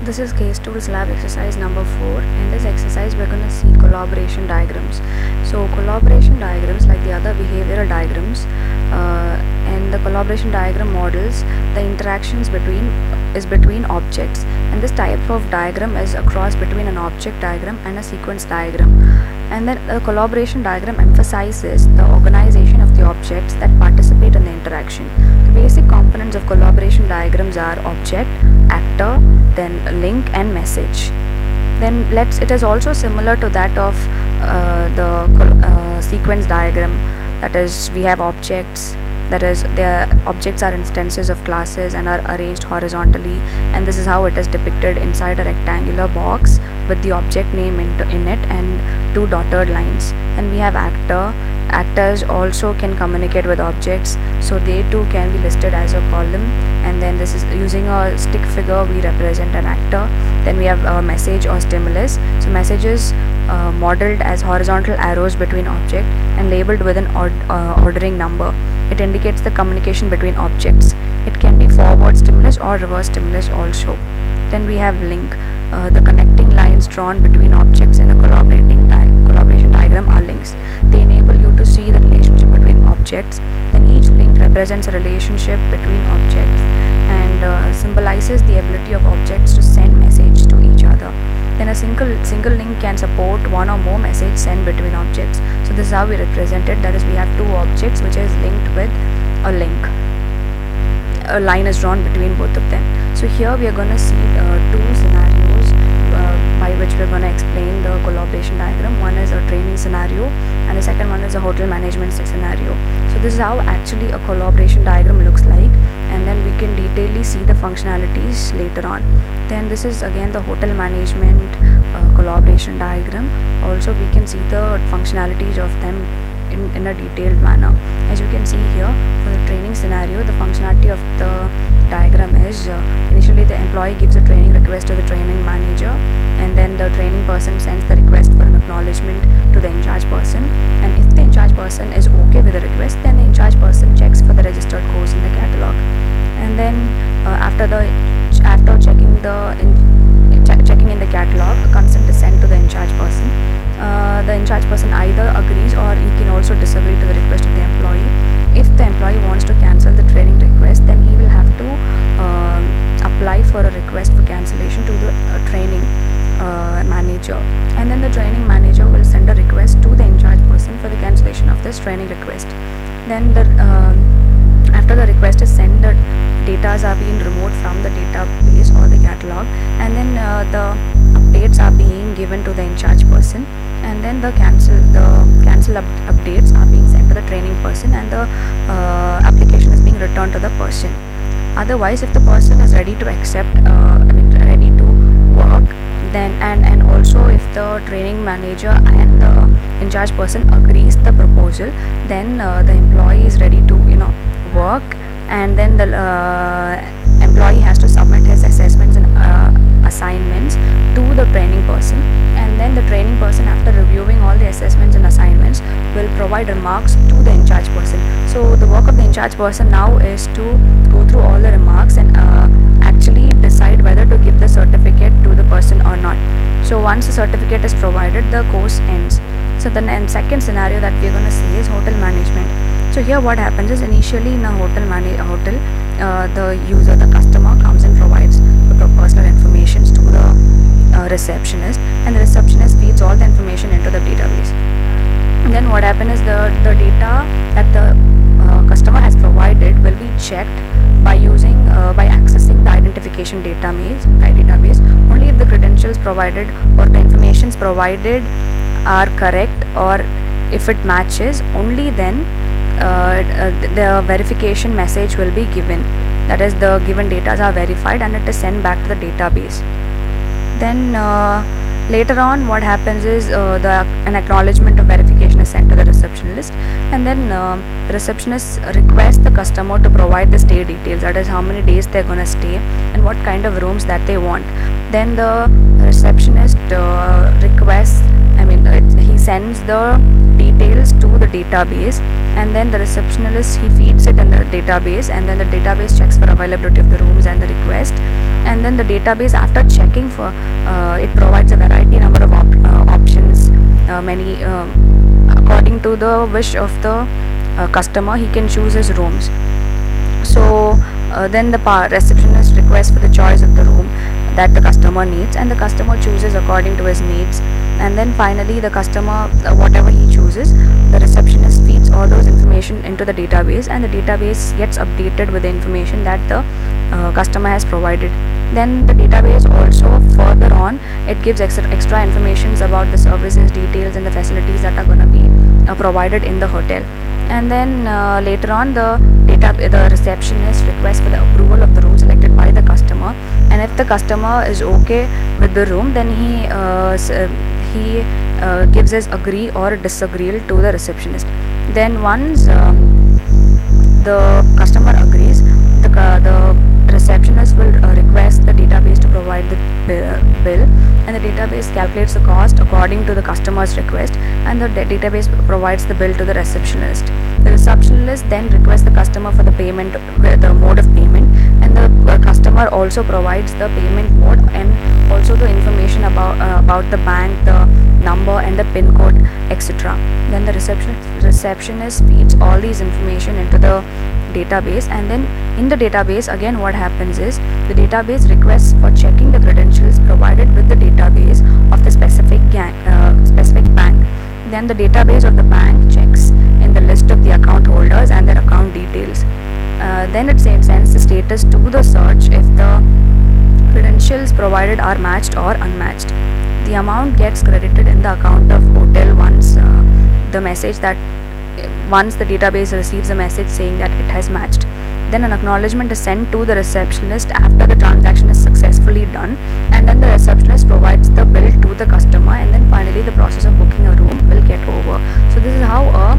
This is case tools lab exercise number 4. In this exercise we're going to see collaboration diagrams. So collaboration diagrams, like the other behavioral diagrams, and the collaboration diagram models the interactions between objects, and this type of diagram is a cross between an object diagram and a sequence diagram. And then the collaboration diagram emphasizes the organization of the objects that participate in the interaction. The basic components of collaboration diagrams are object, actor, then link and message. Then it is also similar to that of the sequence diagram. That is, we have objects, that is, their objects are instances of classes and are arranged horizontally, and this is how it is depicted inside a rectangular box with the object name in it and two dotted lines. And we have actor. Actors also can communicate with objects, so they too can be listed as a column. And then this is using a stick figure, we represent an actor. Then we have a message or stimulus. So messages modeled as horizontal arrows between object and labeled with an ordering number. It indicates the communication between objects. It can be forward stimulus or reverse stimulus also. Then we have link. The connecting lines drawn between objects in a collaboration diagram are links. They enable you to see the relationship between objects. Then each link represents a relationship between objects and symbolizes the ability of objects to send message to each other. Then a single link can support one or more message sent between objects. So this is how we represent it. That is, we have two objects which is linked with a link. A line is drawn between both of them. So here we are going to see two scenarios by which we are going to explain the collaboration diagram. One is a training scenario and the second one is a hotel management scenario. So this is how actually a collaboration diagram looks like, and then we can detailedly see the functionalities later on. Then this is again the hotel management collaboration diagram. Also we can see the functionalities of them in a detailed manner. As you can see here, for the training scenario, the functionality of the diagram is initially the employee gives a training request to the training manager, and then the training person sends the request for an acknowledgement to the in-charge person. And if the in-charge person is okay with the request, then the in-charge person checks for the registered course in the catalog. And then after checking in the catalog, a consent is sent to the in-charge person. The in-charge person either agrees or he can also disagree to the request of the employee. If the employee wants to cancel the training request, then he will have to apply for a request for cancellation to the training manager, and then the training manager will send a request to the in-charge person for the cancellation of this training request. Then after the request is sent, the data are being removed from the database or the catalog, and then the updates are being given to the in-charge person, and then the cancel updates are being sent to the training person, and the application is being returned to the person. Otherwise, if the person is ready to accept, ready to work, then and also if the training manager and the in-charge person agrees the proposal, then the employee is ready to work, and then the employee has to submit his assessments and assignments to the training person, and then the training person, after reviewing all the assessments and assignments, will provide remarks to the in-charge person. So the work of the in-charge person now is to go through all the remarks and actually decide whether to give the certificate to the person or not. So once the certificate is provided, the course ends. So the second scenario that we are going to see is hotel management. So here what happens is, initially in a hotel, the customer comes and provides the personal information to the receptionist, and the receptionist feeds all the information into the database. And then what happens is the data that the customer has provided will be checked by accessing the identification database. Only if the credentials provided or the informations provided are correct, or if it matches, only then the verification message will be given. That is, the given data are verified and it is sent back to the database. Then later on what happens is an acknowledgement of verification is sent to the receptionist, and then the receptionist requests the customer to provide the stay details. That is, how many days they're going to stay and what kind of rooms that they want. Then the receptionist he sends the details to the database, and then the receptionist, he feeds it in the database, and then the database checks for availability of the rooms and the request, And then the database, after checking for it provides a variety number of options, many according to the wish of the customer. He can choose his rooms. So then the receptionist requests for the choice of the room that the customer needs, and the customer chooses according to his needs. And then finally the customer, whatever he chooses, the receptionist feeds all those information into the database, and the database gets updated with the information that the customer has provided. Then the database also further on, it gives extra informations about the services, details, and the facilities that are going to be provided in the hotel. And then later on, the receptionist requests for the approval of the room selected by the customer, and if the customer is okay with the room, then he gives his agree or disagree to the receptionist. Then once the customer agrees, the receptionist will request the database to provide the bill, and the database calculates the cost according to the customer's request, and the database provides the bill to the receptionist. The receptionist then requests the customer for the payment, the mode of payment, and the customer also provides the payment mode and also the information about the bank, the number and the pin code, etc. Then the receptionist feeds all these information into the database, and then in the database again what happens is the database requests for checking the credentials provided with the database of the specific bank. Then the database of the bank checks in the list of the account holders and their account details. Then it sends the status to the search if the credentials provided are matched or unmatched. The amount gets credited in the account of hotel once the database receives a message saying that it has matched. Then an acknowledgement is sent to the receptionist after the transaction is successfully done, and then the receptionist provides the bill to the customer, and then finally the process of booking a room will get over. So this is how a